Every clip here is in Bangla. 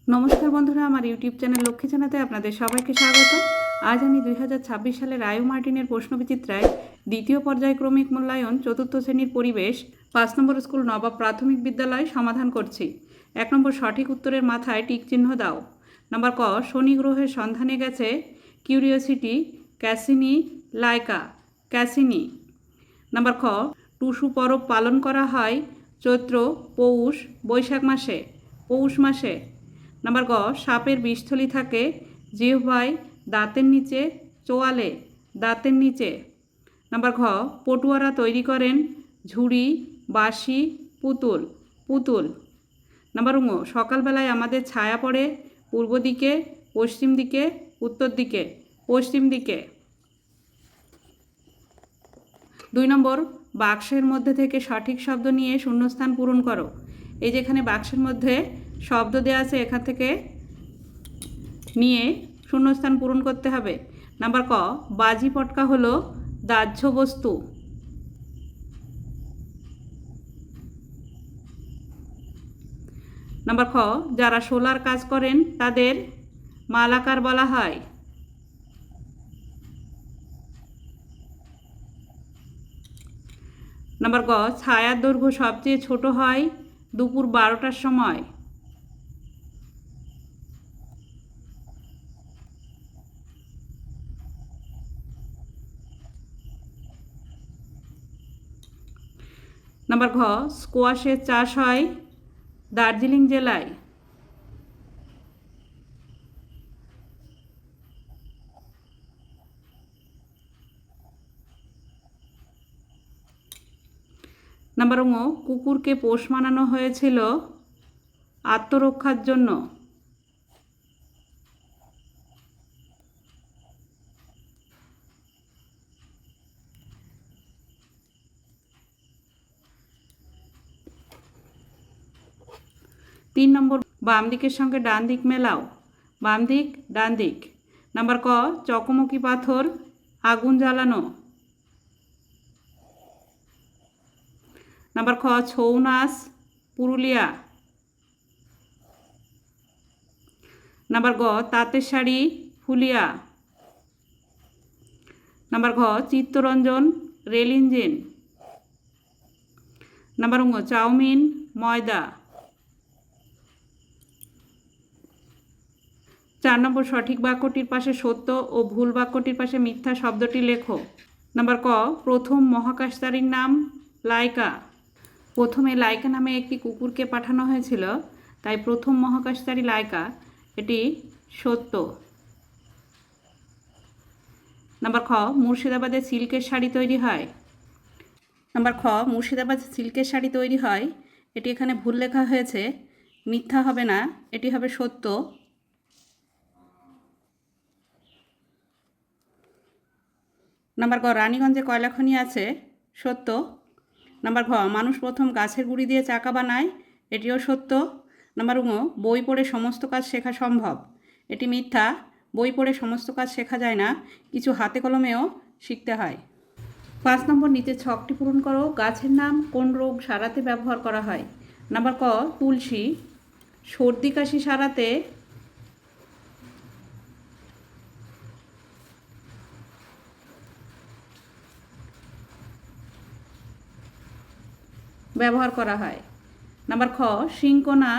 নমস্কার বন্ধুরা, আমার ইউটিউব চ্যানেল লক্ষ্মী জানাতে আপনাদের সবাইকে স্বাগত। আজ আমি 2026 সালের আয়ু মার্টিনের প্রশ্নবিচিত্রায় দ্বিতীয় পর্যায়ক্রমিক মূল্যায়ন চতুর্থ শ্রেণীর পরিবেশ 5 নম্বর স্কুল নবাব প্রাথমিক বিদ্যালয় সমাধান করছি। 1 নম্বর সঠিক উত্তরের মাথায় টিক চিহ্ন দাও। নাম্বার ক, শনি গ্রহের সন্ধানে গেছে curiosity, Cassini, Laika. Cassini. Number খ, টুসু পরব পালন করা হয় চৈত্র, পৌষ, বৈশাখ মাসে। পৌষ মাসে। নাম্বার গ, সাপের বিষথলি থাকে জিহ্বায়, দাঁতের নিচে, চোয়ালে। দাঁতের নিচে। নাম্বার ঘ, পটুয়ারা তৈরি করেন ঝুড়ি, বাঁশি, পুতুল। পুতুল। নাম্বার ঙ, সকালবেলায় আমাদের ছায়া পড়ে পূর্ব দিকে, পশ্চিম দিকে, উত্তর দিকে। পশ্চিম দিকে। 2 নম্বর, বাক্সের মধ্যে থেকে সঠিক শব্দ নিয়ে শূন্যস্থান পূরণ করো। এই যেখানে বাক্সের মধ্যে শব্দ দেওয়া আছে, এখান থেকে নিয়ে শূন্যস্থান পূরণ করতে হবে। নাম্বার ক, বাজি পটকা হলো দাহ্য বস্তু। নাম্বার খ, যারা সোলার কাজ করেন তাদের মালাকার বলা হয়। নাম্বার গ, ছায়ার দৈর্ঘ্য সবচেয়ে ছোট হয় দুপুর 12টার সময়। নাম্বার ঘ, স্কোয়াশের চাষ হয় দার্জিলিং জেলায়। নাম্বার ঙ, কুকুরকে পোষ মানানো হয়েছিল আত্মরক্ষার জন্য। তিন নম্বর, বাম দিকের সঙ্গে ডান দিক মেলাও। বাম দিক, ডান দিক। নাম্বার ক, চকমকি পাথর আগুন জ্বালানো। নাম্বার খ, ছৌ নাচ পুরুলিয়া। নাম্বার গ, তাঁতের শাড়ি ফুলিয়া। নাম্বার ঘ, চিত্তরঞ্জন রেল ইঞ্জিন। নাম্বার ঙ, চাউমিন ময়দা। 4 নম্বর, সঠিক বাক্যটির পাশে সত্য ও ভুল বাক্যটির পাশে মিথ্যা শব্দটি লেখো। নাম্বার ক, প্রথম মহাকাশচারীর নাম লাইকা। প্রথমে লাইকা নামে একটি কুকুরকে পাঠানো হয়েছিল, তাই প্রথম মহাকাশচারী লাইকা, এটি সত্য। নাম্বার খ, মুর্শিদাবাদে সিল্কের শাড়ি তৈরি হয়। নাম্বার খ, মুর্শিদাবাদে সিল্কের শাড়ি তৈরি হয়, এটি এখানে ভুল লেখা হয়েছে, মিথ্যা হবে না, এটি হবে সত্য। নাম্বার গ, রানীগঞ্জে কয়লা খনি আছে, সত্য। নাম্বার ঘ, মানুষ প্রথম গাছের গুঁড়ি দিয়ে চাকা বানায়, এটিও সত্য। নাম্বার ঙ, বই পড়ে সমস্ত কাজ শেখা সম্ভব, এটি মিথ্যা। বই পড়ে সমস্ত কাজ শেখা যায় না, কিছু হাতে কলমেও শিখতে হয়। 5 নম্বর, নিচে ছকটি পূরণ করো। গাছের নাম কোন রোগ সারাতে ব্যবহার করা হয়। নাম্বার ক, তুলসী। সর্দি কাশি সারাতে ব্যবহার করা হয়। নাম্বার খ, শিংকোনা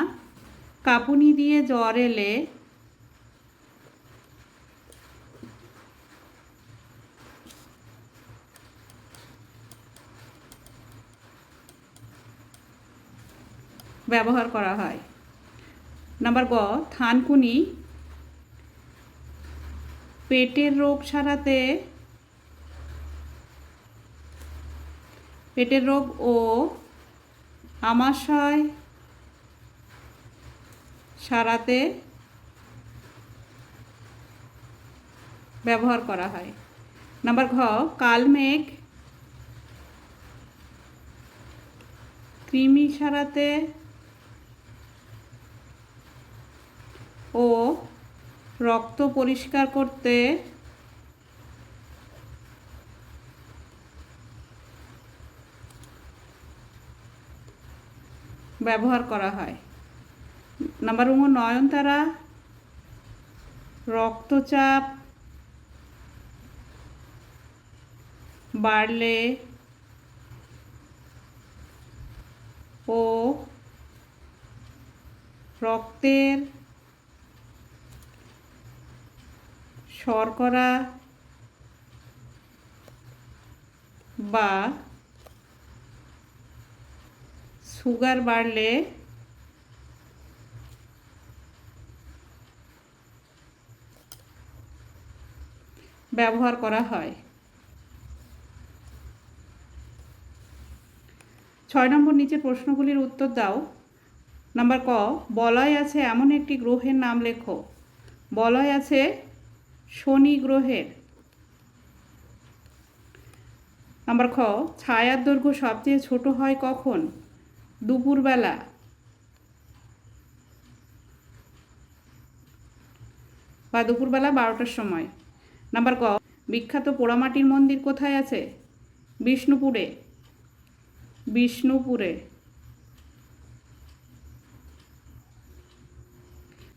কাঁপুনি দিয়ে জ্বর এলে ব্যবহার করা হয়। নাম্বার গ, থানকুনি পেটের রোগ সারাতে, পেটের রোগ ও আমাশয় সারাতে ব্যবহার করা হয়। নাম্বার ঘ, কালমেঘ কৃমি সারাতে ও রক্ত পরিষ্কার করতে ব্যবহার করা হয়। নাম্বার ঙ নয়নতারা, রক্তচাপ বাড়লে ও রক্তের শর্করা বা সুগার বাড়লে ব্যবহার করা হয়। 6 নম্বর নিচের প্রশ্নগুলির উত্তর দাও। নাম্বার ক, বলয় আছে এমন একটি গ্রহের নাম লেখো। বলয় আছে শনি গ্রহের। নাম্বার খ, ছায়ার দৈর্ঘ্য সবচেয়ে ছোট হয় কখন? দুপুরবেলা। বা দুপুরবেলা 12টার সময়। নাম্বার ক, বিখ্যাত পোড়ামাটির মন্দির কোথায় আছে? বিষ্ণুপুরে। বিষ্ণুপুরে।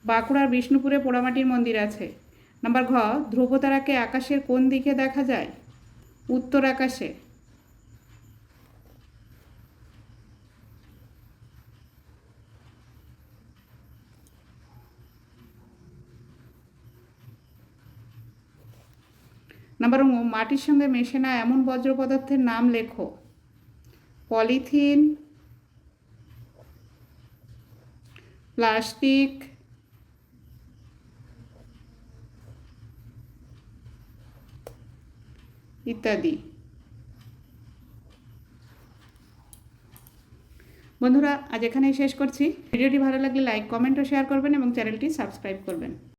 বাঁকুড়ার বিষ্ণুপুরে পোড়ামাটির মন্দির আছে। নাম্বার ঘ, ধ্রুবতারাকে আকাশের কোন দিকে দেখা যায়? উত্তর আকাশে। নাম্বার ঙ, মাটির সঙ্গে মেশে না এমন বজ্র পদার্থের নাম লেখো। পলিথিন, প্লাস্টিক, ইত্যাদি। বন্ধুরা, আজ এখানেই শেষ করছি। ভিডিওটি ভালো লাগলে লাইক, কমেন্ট ও শেয়ার করবেন এবং চ্যানেলটি সাবস্ক্রাইব করবেন।